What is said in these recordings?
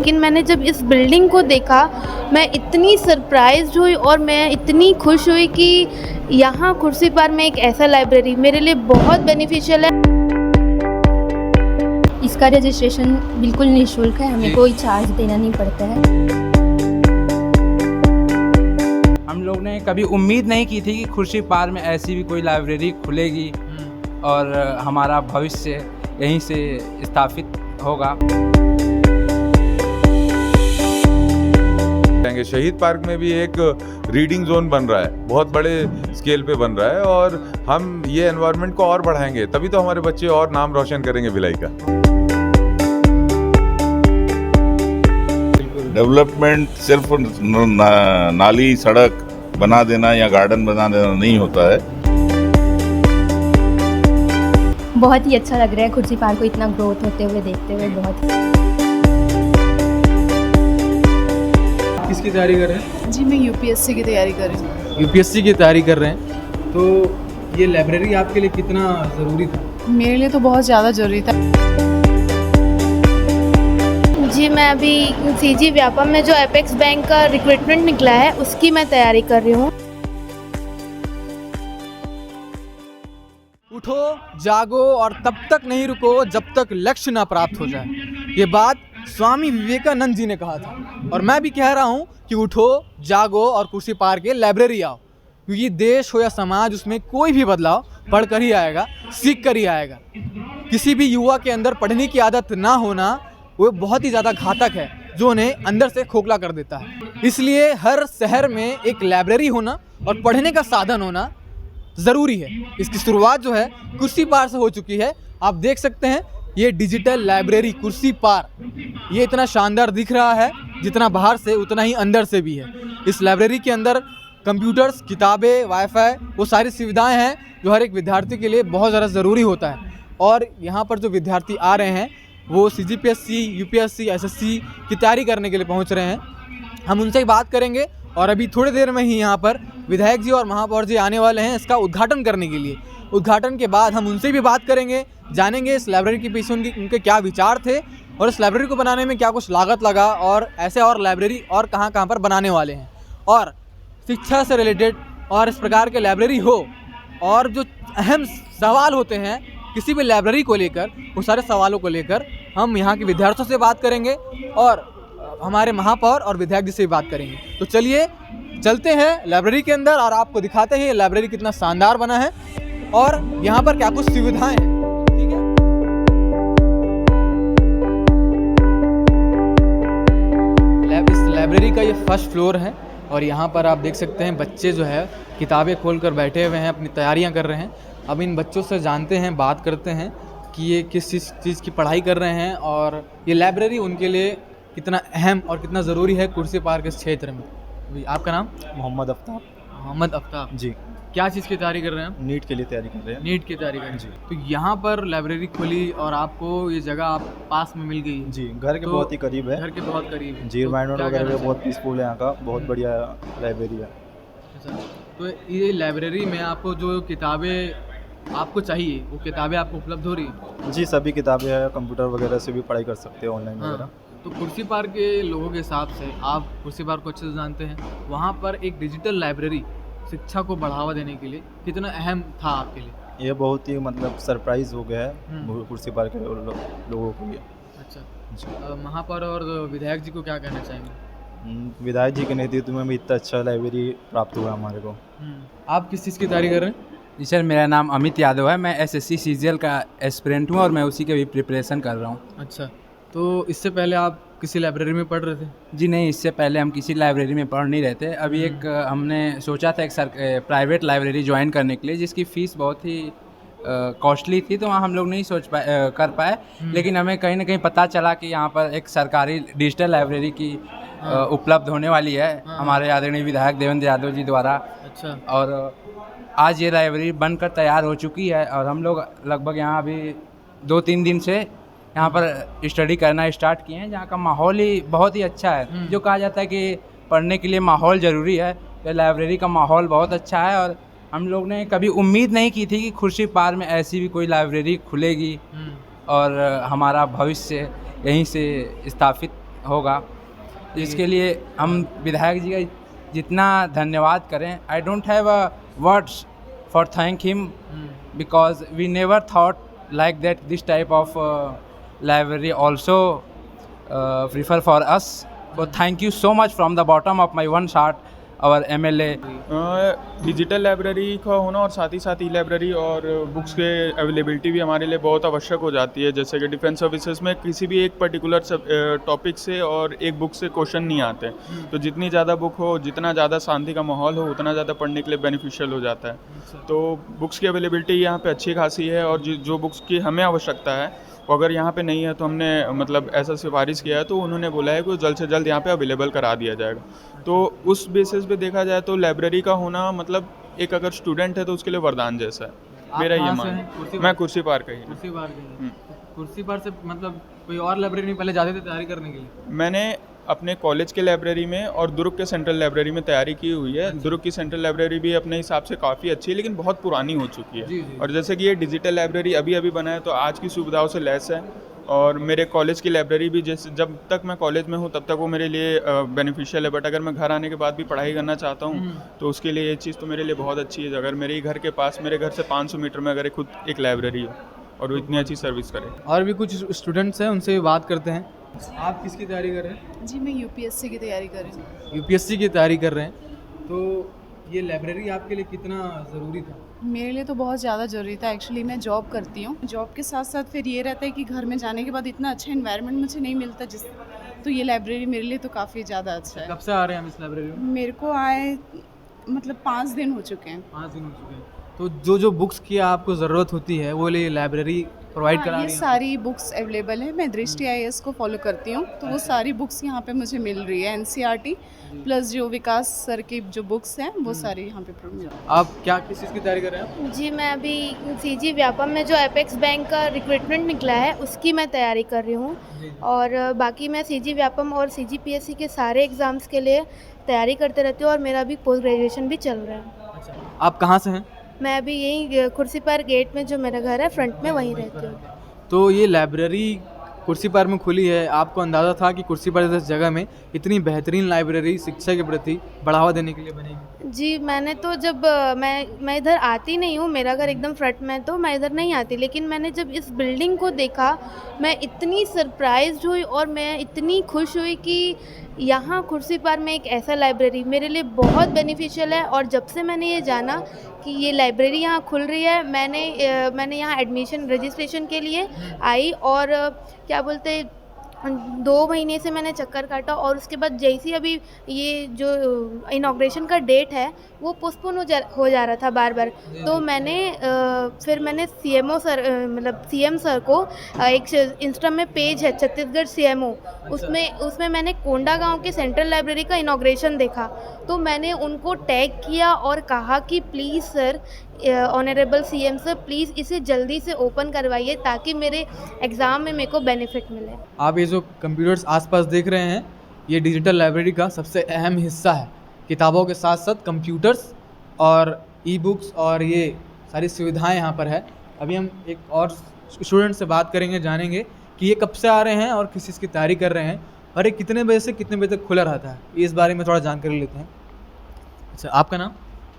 लेकिन मैंने जब इस बिल्डिंग को देखा मैं इतनी सरप्राइज्ड हुई और मैं इतनी खुश हुई कि यहाँ कुर्सी पार में एक ऐसा लाइब्रेरी मेरे लिए बहुत बेनिफिशियल है। इसका रजिस्ट्रेशन बिल्कुल निःशुल्क है, हमें कोई चार्ज देना नहीं पड़ता है। हम लोग ने कभी उम्मीद नहीं की थी कि खुर्शी पार में ऐसी भी कोई लाइब्रेरी खुलेगी और हमारा भविष्य यहीं से स्थापित होगा। शहीद पार्क में भी एक रीडिंग जोन बन रहा है, बहुत बड़े स्केल पे बन रहा है और हम ये एनवायरनमेंट को और बढ़ाएंगे, तभी तो हमारे बच्चे और नाम रोशन करेंगे भिलाई का। डेवलपमेंट सिर्फ नाली सड़क बना देना या गार्डन बना देना नहीं होता है। बहुत ही अच्छा लग रहा है कुर्सी पार्क को इतना ग्रोथ होते हुए देखते हुए। बहुत किसकी तैयारी कर रहे हैं? जी मैं यूपीएससी की तैयारी कर रही हूँ। यूपीएससी की तैयारी कर रहे हैं, तो ये लाइब्रेरी आपके लिए कितना ज़रूरी था? मेरे लिए तो बहुत ज़्यादा ज़रूरी था। जी मैं अभी सीजी व्यापम में जो एपेक्स बैंक का रिक्रूटमेंट निकला है उसकी मैं तैयारी कर रही हूँ। उठो, जागो और तब तक नहीं रुको जब तक लक्ष्य ना प्राप्त हो जाए। ये बात स्वामी विवेकानंद जी ने कहा था और मैं भी कह रहा हूँ कि उठो, जागो और कुर्सी पार के लाइब्रेरी आओ, क्योंकि देश हो या समाज उसमें कोई भी बदलाव पढ़ कर ही आएगा, सीख कर ही आएगा। किसी भी युवा के अंदर पढ़ने की आदत ना होना वो बहुत ही ज़्यादा घातक है, जो उन्हें अंदर से खोखला कर देता है। इसलिए हर शहर में एक लाइब्रेरी होना और पढ़ने का साधन होना ज़रूरी है। इसकी शुरुआत जो है कुर्सी पार से हो चुकी है। आप देख सकते हैं ये डिजिटल लाइब्रेरी कुर्सी पार, ये इतना शानदार दिख रहा है जितना बाहर से उतना ही अंदर से भी है। इस लाइब्रेरी के अंदर कंप्यूटर्स, किताबें, वाईफाई, वो सारी सुविधाएं हैं जो हर एक विद्यार्थी के लिए बहुत ज़्यादा ज़रूरी होता है। और यहाँ पर जो विद्यार्थी आ रहे हैं वो सीजीपीएससी, यूपीएससी, एसएससी की तैयारी करने के लिए पहुँच रहे हैं। हम उनसे बात करेंगे और अभी थोड़ी देर में ही यहाँ पर विधायक जी और महापौर जी आने वाले हैं इसका उद्घाटन करने के लिए। उद्घाटन के बाद हम उनसे भी बात करेंगे, जानेंगे इस लाइब्रेरी के पीछे उनके क्या विचार थे और इस लाइब्रेरी को बनाने में क्या कुछ लागत लगा और ऐसे और लाइब्रेरी और कहाँ कहाँ पर बनाने वाले हैं। और शिक्षा से रिलेटेड और इस प्रकार के लाइब्रेरी हो और जो अहम सवाल होते हैं किसी भी लाइब्रेरी को लेकर, वो सारे सवालों को लेकर हम यहाँ के विद्यार्थियों से बात करेंगे और हमारे महापौर और विधायक जी से भी बात करेंगे। तो चलिए चलते हैं लाइब्रेरी के अंदर और आपको दिखाते हैं ये लाइब्रेरी कितना शानदार बना है और यहाँ पर क्या कुछ सुविधाएं हैं। ठीक है, इस लाइब्रेरी का ये फर्स्ट फ्लोर है और यहाँ पर आप देख सकते हैं बच्चे जो है किताबें खोलकर बैठे हुए हैं, अपनी तैयारियाँ कर रहे हैं। अब इन बच्चों से जानते हैं, बात करते हैं कि ये किस चीज़ की पढ़ाई कर रहे हैं और ये लाइब्रेरी उनके लिए कितना अहम और कितना ज़रूरी है कुर्सी पार के क्षेत्र में। आपका नाम? मोहम्मद आफ्ताब। मोहम्मद आफ्ताब जी। क्या चीज़ की तैयारी कर रहे हैं आप? नीट के लिए तैयारी कर रहे हैं। नीट की तैयारी कर रहे हैं जी। तो यहाँ पर लाइब्रेरी खुली और आपको ये जगह आप पास में मिल गई? जी, घर के तो बहुत ही करीब है। घर के बहुत करीब है। जी, तो एनवायरनमेंट क्या वगैरह कहना भी बहुत पीसफुल है यहाँ का, बहुत बढ़िया लाइब्रेरी है। अच्छा, तो ये लाइब्रेरी में आपको जो किताबें आपको चाहिए वो किताबें आपको उपलब्ध हो रही है? जी, सभी किताबें हैं, कंप्यूटर वगैरह से भी पढ़ाई कर सकते हैं, ऑनलाइन वगैरह। तो कुर्सी पार के लोगों के हिसाब से, आप कुर्सी पार को अच्छे से जानते हैं, वहाँ पर एक डिजिटल लाइब्रेरी शिक्षा को बढ़ावा देने के लिए कितना अहम था आपके लिए? ये बहुत ही मतलब सरप्राइज हो गया है कुर्सी पार के लोगों के लिए। अच्छा, महापौर और विधायक जी को क्या कहना चाहेंगे? विधायक जी के नेतृत्व में भी इतना अच्छा लाइब्रेरी प्राप्त हुआ हमारे को। आप किस चीज़ की तैयारी कर रहे हैं? जी सर, मेरा नाम अमित यादव है, मैं एसएससी सीजीएल का एस्पिरेंट हूँ और मैं उसी के भी प्रिपरेशन कर रहा हूँ। अच्छा, तो इससे पहले आप किसी लाइब्रेरी में पढ़ रहे थे? जी नहीं, इससे पहले हम किसी लाइब्रेरी में पढ़ नहीं रहे थे। अभी एक हमने सोचा था एक प्राइवेट लाइब्रेरी ज्वाइन करने के लिए जिसकी फ़ीस बहुत ही कॉस्टली थी, तो वहाँ हम लोग नहीं कर पाए। लेकिन हमें कहीं ना कहीं पता चला कि यहाँ पर एक सरकारी डिजिटल लाइब्रेरी की उपलब्ध होने वाली है हमारे आदरणीय विधायक देवेंद्र यादव जी द्वारा। अच्छा, और आज ये लाइब्रेरी बनकर तैयार हो चुकी है और हम लोग लगभग यहाँ अभी 2-3 दिन से यहाँ पर स्टडी करना स्टार्ट किए हैं, जहाँ का माहौल ही बहुत ही अच्छा है। जो कहा जाता है कि पढ़ने के लिए माहौल ज़रूरी है, तो लाइब्रेरी का माहौल बहुत अच्छा है और हम लोग ने कभी उम्मीद नहीं की थी कि खुर्शी पार में ऐसी भी कोई लाइब्रेरी खुलेगी और हमारा भविष्य यहीं से स्थापित होगा। इसके लिए हम विधायक जी का जितना धन्यवाद करें, I don't have a words for thank him because we never thought like that this type of library also prefer for us. So thank you so much from the bottom of my one heart, our MLA. Digital library का होना और साथ ही ई library और books के availability भी हमारे लिए बहुत आवश्यक हो जाती है। जैसे कि डिफेंस सर्विसेज में किसी भी एक पर्टिकुलर टॉपिक से और एक बुक से क्वेश्चन नहीं आते, तो जितनी ज़्यादा बुक हो, जितना ज़्यादा शांति का माहौल हो, उतना ज़्यादा पढ़ने के लिए बेनिफिशियल हो जाता है। तो बुक्स की अवेलेबिलिटी यहाँ पे अच्छी खासी है और जो बुक्स की हमें आवश्यकता है वो अगर यहाँ पे नहीं है तो हमने मतलब ऐसा सिफारिश किया है, तो उन्होंने बोला है कि जल्द से जल्द यहाँ पे अवेलेबल करा दिया जाएगा। तो उस बेसिस पे देखा जाए तो लाइब्रेरी का होना मतलब एक अगर स्टूडेंट है तो उसके लिए वरदान जैसा है। मेरा ये मान, मैं कुर्सी पार का ही हूँ। कुर्सी पार के कुर्सी पार से मतलब कोई और लाइब्रेरी में पहले जाते थे तैयारी करने के लिए? मैंने अपने कॉलेज के लाइब्रेरी में और दुर्ग के सेंट्रल लाइब्रेरी में तैयारी की हुई है। दुर्ग की सेंट्रल लाइब्रेरी भी अपने हिसाब से काफ़ी अच्छी है, लेकिन बहुत पुरानी हो चुकी है। और जैसे कि ये डिजिटल लाइब्रेरी अभी अभी बना है तो आज की सुविधाओं से लैस है। और मेरे कॉलेज की लाइब्रेरी भी जैसे जब तक मैं कॉलेज में हूँ तब तक वो मेरे लिए बेनिफिशियल है, बट अगर मैं घर आने के बाद भी पढ़ाई करना चाहता हूँ तो उसके लिए ये चीज़ तो मेरे लिए बहुत अच्छी है। अगर मेरे घर के पास, मेरे घर से 500 मीटर में अगर खुद एक लाइब्रेरी हो और वो इतनी अच्छी सर्विस करे। और भी कुछ स्टूडेंट्स हैं, उनसे भी बात करते हैं। आप किसकी तैयारी कर रहे हैं? जी मैं यूपीएससी की तैयारी कर रही हूँ। यूपीएससी की तैयारी कर रहे हैं, तो ये लाइब्रेरी आपके लिए कितना ज़रूरी था? मेरे लिए तो बहुत ज़्यादा ज़रूरी था। एक्चुअली मैं जॉब करती हूँ, जॉब के साथ साथ फिर ये रहता है कि घर में जाने के बाद इतना अच्छा एनवायरनमेंट मुझे नहीं मिलता तो ये लाइब्रेरी मेरे लिए तो काफ़ी ज़्यादा अच्छा है। कब से आ रहे हैं हम इस लाइब्रेरी में? मेरे को आए मतलब 5 दिन हो चुके हैं। 5 दिन हो चुके हैं। तो जो बुक्स की आपको ज़रूरत होती है वो लिए लाइब्रेरी प्रोवाइड करा रही है? ये सारी बुक्स अवेलेबल है। मैं दृष्टि IAS को फॉलो करती हूँ, तो वो सारी बुक्स यहाँ पे मुझे मिल रही है। NCERT प्लस जो विकास सर की जो बुक्स हैं वो सारी यहाँ पे मिल रही है। आप क्या किस चीज़ की तैयारी कर रहे हैं? जी मैं अभी CG व्यापम में जो एपेक्स बैंक का रिक्रूटमेंट निकला है उसकी मैं तैयारी कर रही हूँ। और बाकी मैं CG व्यापम और CGPSC के सारे एग्ज़ाम्स के लिए तैयारी करते रहती हूँ और मेरा अभी पोस्ट ग्रेजुएशन भी चल रहा है। अच्छा, आप कहाँ से हैं? मैं अभी यहीं कुर्सी पार गेट में जो मेरा घर है फ्रंट में वहीं रहती हूँ। तो ये लाइब्रेरी कुर्सी पार में खुली है, आपको अंदाज़ा था कि कुर्सी पार जैसे जगह में इतनी बेहतरीन लाइब्रेरी शिक्षा के प्रति बढ़ावा देने के लिए बनेगी? जी मैंने तो जब मैं इधर आती नहीं हूँ, मेरा घर एकदम फ्रंट में तो मैं इधर नहीं आती, लेकिन मैंने जब इस बिल्डिंग को देखा मैं इतनी सरप्राइज्ड हुई और मैं इतनी खुश हुई कि यहाँ कुर्सी पार में एक ऐसा लाइब्रेरी मेरे लिए बहुत बेनिफिशियल है। और जब से मैंने ये जाना कि ये लाइब्रेरी यहाँ खुल रही है, मैंने यहाँ एडमिशन रजिस्ट्रेशन के लिए आई और क्या बोलते 2 महीने से मैंने चक्कर काटा और उसके बाद जैसी अभी ये जो इनॉग्रेशन का डेट है वो पोस्टपोन हो जा रहा था बार बार, तो फिर मैंने CMO सर मतलब CM सर को एक इंस्टा में पेज है छत्तीसगढ़ CMO, उसमें मैंने कोंडा गांव के सेंट्रल लाइब्रेरी का इनॉग्रेशन देखा, तो मैंने उनको टैग किया और कहा कि please sir, honourable CM sir please इसे जल्दी से ओपन करवाइए ताकि मेरे एग्ज़ाम में मेरे को बेनिफिट मिले। आप ये जो कंप्यूटर्स आसपास देख रहे हैं ये डिजिटल लाइब्रेरी का सबसे अहम हिस्सा है। किताबों के साथ साथ कंप्यूटर्स और ई-बुक्स और ये सारी सुविधाएं यहाँ पर है। अभी हम एक और स्टूडेंट से बात करेंगे, जानेंगे कि ये कब से आ रहे हैं और किस चीज़ की तैयारी कर रहे हैं और ये कितने बजे से कितने बजे तक खुला रहता है, इस बारे में थोड़ा जानकारी लेते हैं। अच्छा, आपका नाम?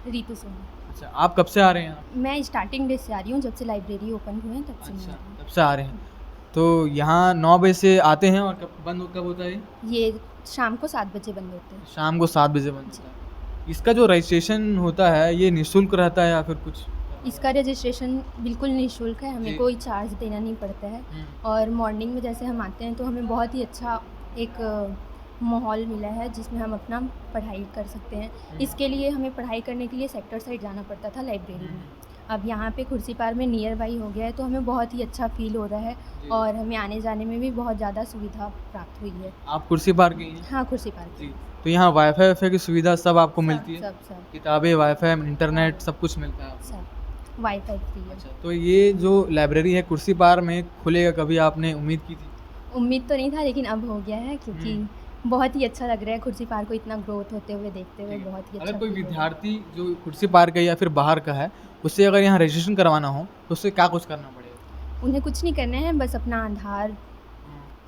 रीतू सोनी। अच्छा, आप कब से आ रहे हैं? मैं स्टार्टिंग डे से आ रही हूँ, जब से लाइब्रेरी ओपन हुई है तब से। अच्छा, तब से आ रहे हैं। तो यहाँ 9 बजे से आते हैं और कब होता है? ये शाम को 7 बजे बंद होते हैं। शाम को 7 बजे बंद होता है। इसका जो रजिस्ट्रेशन होता है ये निःशुल्क रहता है या फिर कुछ? इसका रजिस्ट्रेशन बिल्कुल निःशुल्क है, हमें कोई चार्ज देना नहीं पड़ता है। और मॉर्निंग में जैसे हम आते हैं तो हमें बहुत ही अच्छा एक माहौल मिला है जिसमें हम अपना पढ़ाई कर सकते हैं। इसके लिए हमें पढ़ाई करने के लिए सेक्टर साइड जाना पड़ता था लाइब्रेरी में, अब यहाँ पे कुर्सी पार में नियर बाई हो गया है तो हमें बहुत ही अच्छा फील हो रहा है और हमें आने जाने में भी बहुत ज़्यादा सुविधा प्राप्त हुई है। आप कुर्सी पार की हैं? हाँ, कुर्सी पार की। तो यहाँ वाईफाई की सुविधा सब आपको मिलती है? सब किताबें, वाईफाई, इंटरनेट सब कुछ मिलता है? सब वाईफाई फ्री है। अच्छा, तो ये जो लाइब्रेरी है कुर्सी पार में खुलेगा, कभी आपने उम्मीद की थी? उम्मीद तो नहीं था लेकिन अब हो गया है क्योंकि बहुत ही अच्छा लग रहा है कुर्सी पार को इतना ग्रोथ होते हुए देखते हुए, बहुत ही अच्छा। अगर कोई विद्यार्थी जो कुर्सी पार का या फिर बाहर का है उससे अगर यहाँ रजिस्ट्रेशन करवाना हो तो उससे क्या कुछ करना पड़ेगा? उन्हें कुछ नहीं करना है, बस अपना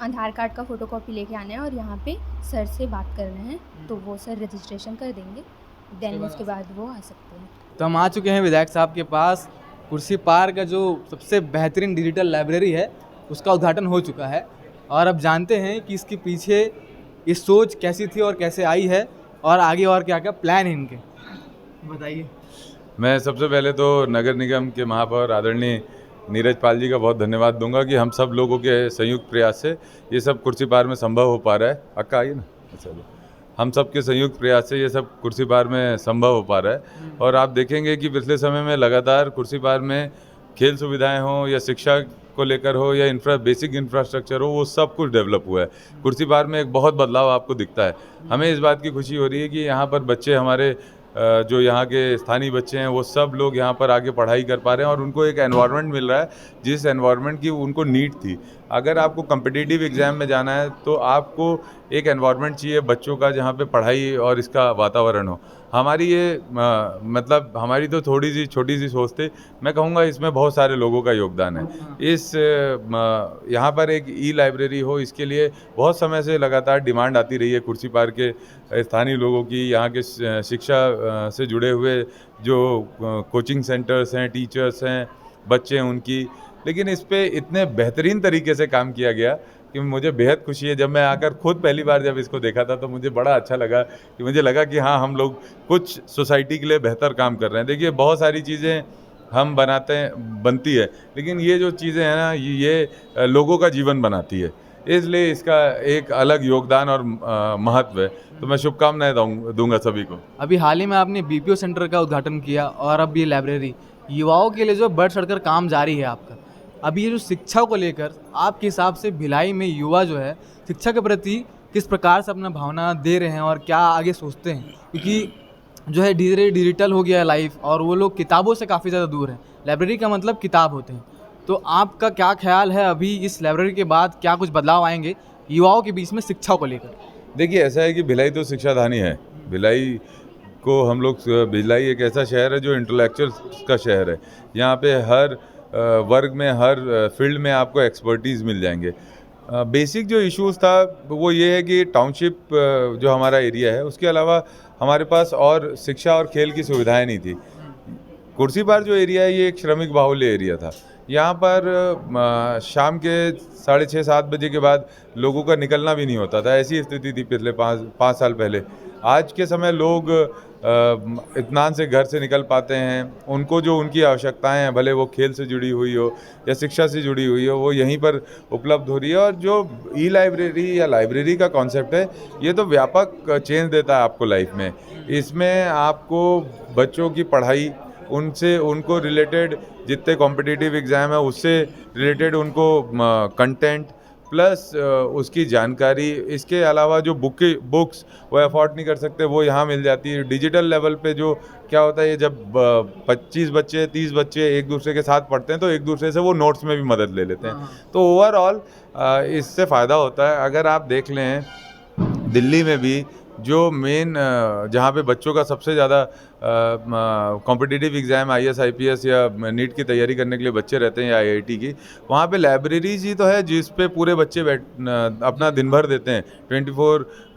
आधार कार्ड का फ़ोटोकॉपी लेके आना है और यहाँ पे सर से बात करना है, तो वो सर रजिस्ट्रेशन कर देंगे, देन उसके बाद वो आ सकते हैं। तो हम आ चुके हैं विधायक साहब के पास। कुर्सी पार का जो सबसे बेहतरीन डिजिटल लाइब्रेरी है उसका उद्घाटन हो चुका है और अब जानते हैं कि इसके पीछे इस सोच कैसी थी और कैसे आई है और आगे और क्या क्या प्लान है इनके, बताइए। मैं सबसे पहले तो नगर निगम के महापौर आदरणीय नीरज पाल जी का बहुत धन्यवाद दूंगा कि हम सब लोगों के संयुक्त प्रयास से ये सब कुर्सी पार में संभव हो पा रहा है। अक्का आइए ना, अच्छा हम सब के संयुक्त प्रयास से ये सब कुर्सी पार में संभव हो पा रहा है। और आप देखेंगे कि पिछले समय में लगातार कुर्सी पार में खेल सुविधाएं हों या शिक्षा को लेकर हो या बेसिक इंफ्रास्ट्रक्चर हो, वो सब कुछ डेवलप हुआ है। कुर्सी पार में एक बहुत बदलाव आपको दिखता है। हमें इस बात की खुशी हो रही है कि यहाँ पर बच्चे हमारे जो यहाँ के स्थानीय बच्चे हैं वो सब लोग यहाँ पर आके पढ़ाई कर पा रहे हैं और उनको एक एनवायरनमेंट मिल रहा है जिस एनवायरनमेंट की उनको नीड थी। अगर आपको कम्पिटिटिव एग्ज़ाम में जाना है तो आपको एक एनवायरनमेंट चाहिए बच्चों का जहाँ पे पढ़ाई और इसका वातावरण हो। हमारी ये मतलब हमारी तो थोड़ी सी छोटी सी सोच थी, मैं कहूँगा इसमें बहुत सारे लोगों का योगदान है। इस यहाँ पर एक ई लाइब्रेरी हो, इसके लिए बहुत समय से लगातार डिमांड आती रही है कुर्सी पार के स्थानीय लोगों की, यहाँ के शिक्षा से जुड़े हुए जो कोचिंग सेंटर्स हैं, टीचर्स हैं, बच्चे हैं उनकी। लेकिन इस पे इतने बेहतरीन तरीके से काम किया गया कि मुझे बेहद खुशी है। जब मैं आकर खुद पहली बार जब इसको देखा था तो मुझे बड़ा अच्छा लगा कि मुझे लगा कि हाँ, हम लोग कुछ सोसाइटी के लिए बेहतर काम कर रहे हैं। देखिए, बहुत सारी चीज़ें हम बनती है, लेकिन ये जो चीज़ें हैं ना, ये लोगों का जीवन बनाती है, इसलिए इसका एक अलग योगदान और महत्व है। तो मैं शुभकामनाएं दूंगा सभी को। अभी हाल ही में आपने BPO सेंटर का उद्घाटन किया और अब ये लाइब्रेरी युवाओं के लिए जो बढ़ चढ़कर काम जारी है आपका। अभी ये जो शिक्षा को लेकर आपके हिसाब से भिलाई में युवा जो है शिक्षा के प्रति किस प्रकार से अपना भावना दे रहे हैं और क्या आगे सोचते हैं, क्योंकि जो है धीरे डिजिटल हो गया है लाइफ और वो लोग किताबों से काफ़ी ज़्यादा दूर हैं। लाइब्रेरी का मतलब किताब होते हैं। तो आपका क्या ख्याल है, अभी इस लाइब्रेरी के बाद क्या कुछ बदलाव आएंगे युवाओं के बीच में शिक्षा को लेकर? देखिए, ऐसा है कि भिलाई तो शिक्षाधानी है। भिलाई को हम लोग, भिलाई एक ऐसा शहर है जो इंटेलेक्चुअल्स का शहर है। यहाँ पे हर वर्ग में, हर फील्ड में आपको एक्सपर्टीज़ मिल जाएंगे। बेसिक जो इश्यूज़ था वो ये है कि टाउनशिप जो हमारा एरिया है उसके अलावा हमारे पास और शिक्षा और खेल की सुविधाएं नहीं थी। कुर्सी पार जो एरिया है ये एक श्रमिक बाहुल्य एरिया था। यहाँ पर शाम के 6:30-7 बजे के बाद लोगों का निकलना भी नहीं होता था। ऐसी स्थिति थी पिछले 5 साल पहले। आज के समय लोग इत्मीनान से घर से निकल पाते हैं। उनको जो उनकी आवश्यकताएं हैं, भले वो खेल से जुड़ी हुई हो या शिक्षा से जुड़ी हुई हो, वो यहीं पर उपलब्ध हो रही है। और जो ई लाइब्रेरी या लाइब्रेरी का कॉन्सेप्ट है, ये तो व्यापक चेंज देता है आपको लाइफ में। इसमें आपको बच्चों की पढ़ाई, उनको रिलेटेड जितने कॉम्पिटिटिव एग्ज़ाम है उससे रिलेटेड उनको कंटेंट प्लस उसकी जानकारी, इसके अलावा जो बुक्स वो अफोर्ड नहीं कर सकते वो यहाँ मिल जाती है। डिजिटल लेवल पे जो क्या होता है, ये जब 25 बच्चे 30 बच्चे एक दूसरे के साथ पढ़ते हैं तो एक दूसरे से वो नोट्स में भी मदद ले लेते हैं। तो ओवरऑल इससे फ़ायदा होता है। अगर आप देख लें दिल्ली में भी जो मेन जहाँ पे बच्चों का सबसे ज़्यादा कॉम्पिटिटिव एग्ज़ाम IAS IPS या नीट की तैयारी करने के लिए बच्चे रहते हैं या IIT की, वहाँ पे लाइब्रेरीज ही तो है जिस पे पूरे बच्चे अपना दिन भर देते हैं।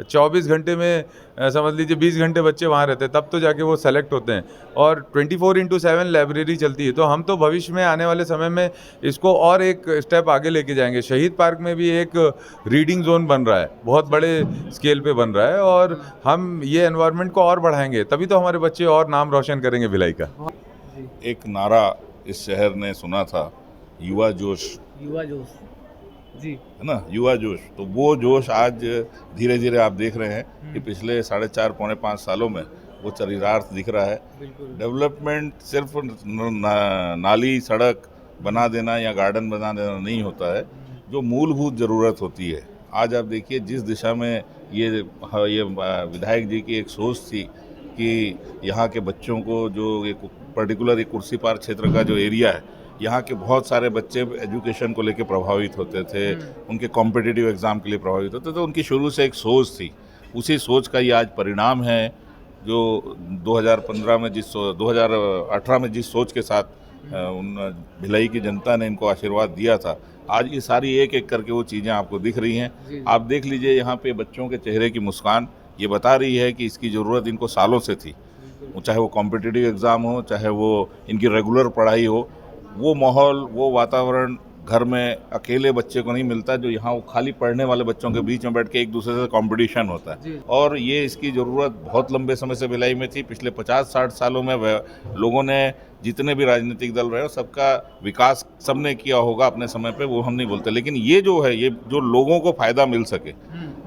24 घंटे में समझ लीजिए 20 घंटे बच्चे वहाँ रहते हैं, तब तो जाके वो सेलेक्ट होते हैं। और 24/7 लाइब्रेरी चलती है। तो हम तो भविष्य में आने वाले समय में इसको और एक स्टेप आगे लेके जाएंगे। शहीद पार्क में भी एक रीडिंग जोन बन रहा है, बहुत बड़े स्केल पे बन रहा है, और हम ये एनवायरनमेंट को और बढ़ाएंगे, तभी तो हमारे बच्चे और नाम रोशन करेंगे भिलाई का। एक नारा इस शहर ने सुना था, युवा जोश। युवा जोश जी, है ना, युवा जोश। तो वो जोश आज धीरे धीरे आप देख रहे हैं कि पिछले 4.5 सालों में वो चरितार्थ दिख रहा है। डेवलपमेंट सिर्फ नाली सड़क बना देना या गार्डन बना देना नहीं होता है, जो मूलभूत ज़रूरत होती है। आज आप देखिए जिस दिशा में ये विधायक जी की एक सोच थी कि यहाँ के बच्चों को, जो एक पर्टिकुलर एक कुर्सी पार क्षेत्र का जो एरिया है, यहाँ के बहुत सारे बच्चे एजुकेशन को लेकर प्रभावित होते थे, उनके कॉम्पिटिटिव एग्ज़ाम के लिए प्रभावित होते थे। तो उनकी शुरू से एक सोच थी, उसी सोच का ये आज परिणाम है जो 2018 में जिस सोच के साथ भिलाई की जनता ने इनको आशीर्वाद दिया था, आज ये सारी एक एक करके वो चीज़ें आपको दिख रही हैं। आप देख लीजिए यहाँ पे बच्चों के चेहरे की मुस्कान ये बता रही है कि इसकी ज़रूरत इनको सालों से थी। चाहे वो कॉम्पिटिटिव एग्ज़ाम हो, चाहे वो इनकी रेगुलर पढ़ाई हो, वो माहौल, वो वातावरण घर में अकेले बच्चे को नहीं मिलता जो यहाँ वो खाली पढ़ने वाले बच्चों के बीच में बैठ के एक दूसरे से कंपटीशन होता है। और ये इसकी ज़रूरत बहुत लंबे समय से भिलाई में थी। पिछले 50-60 सालों में लोगों ने जितने भी राजनीतिक दल रहे सबका विकास सबने किया होगा अपने समय पे, वो हम नहीं बोलते, लेकिन ये जो है, ये जो लोगों को फ़ायदा मिल सके,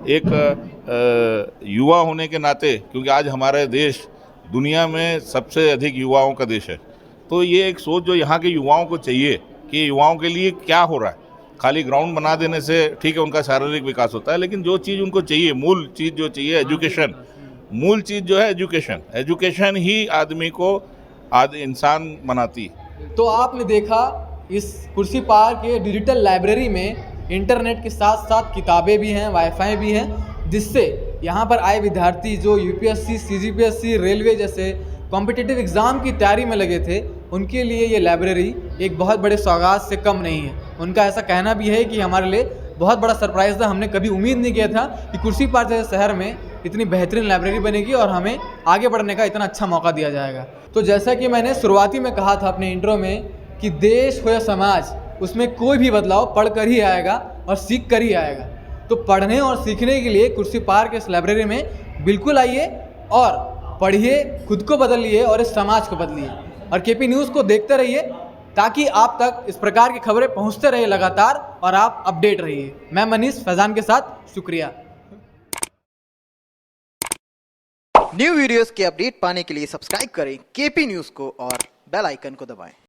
एक युवा होने के नाते, क्योंकि आज हमारा देश दुनिया में सबसे अधिक युवाओं का देश है, तो ये एक सोच जो यहाँ के युवाओं को चाहिए कि युवाओं के लिए क्या हो रहा है। खाली ग्राउंड बना देने से ठीक है उनका शारीरिक विकास होता है, लेकिन जो चीज़ उनको चाहिए, मूल चीज़ जो चाहिए एजुकेशन, मूल चीज़ जो है एजुकेशन ही आदमी को इंसान बनाती। तो आपने देखा इस कुर्सी पार्क के डिजिटल लाइब्रेरी में इंटरनेट के साथ साथ किताबें भी हैं, वाईफाई भी हैं, जिससे यहाँ पर आए विद्यार्थी जो यूपीएससी, सीजीपीएससी, रेलवे जैसे कॉम्पिटिटिव एग्ज़ाम की तैयारी में लगे थे, उनके लिए ये लाइब्रेरी एक बहुत बड़े सौगात से कम नहीं है। उनका ऐसा कहना भी है कि हमारे लिए बहुत बड़ा सरप्राइज़ था, हमने कभी उम्मीद नहीं किया था कि कुर्सी पार्क जैसे शहर में इतनी बेहतरीन लाइब्रेरी बनेगी और हमें आगे बढ़ने का इतना अच्छा मौका दिया जाएगा। तो जैसा कि मैंने शुरुआती में कहा था अपने इंट्रो में कि देश हो या समाज, उसमें कोई भी बदलाव पढ़ कर ही आएगा और सीख कर ही आएगा। तो पढ़ने और सीखने के लिए कुर्सी पार्क इस लाइब्रेरी में बिल्कुल आइए और पढ़िए, खुद को बदलिए और इस समाज को बदलिए। और केपी न्यूज़ को देखते रहिए ताकि आप तक इस प्रकार की खबरें पहुंचते रहे लगातार और आप अपडेट रहिए। मैं मनीष फैजान के साथ, शुक्रिया। न्यू वीडियोस के अपडेट पाने के लिए सब्सक्राइब करें केपी न्यूज़ को और बेल आइकन को दबाएं।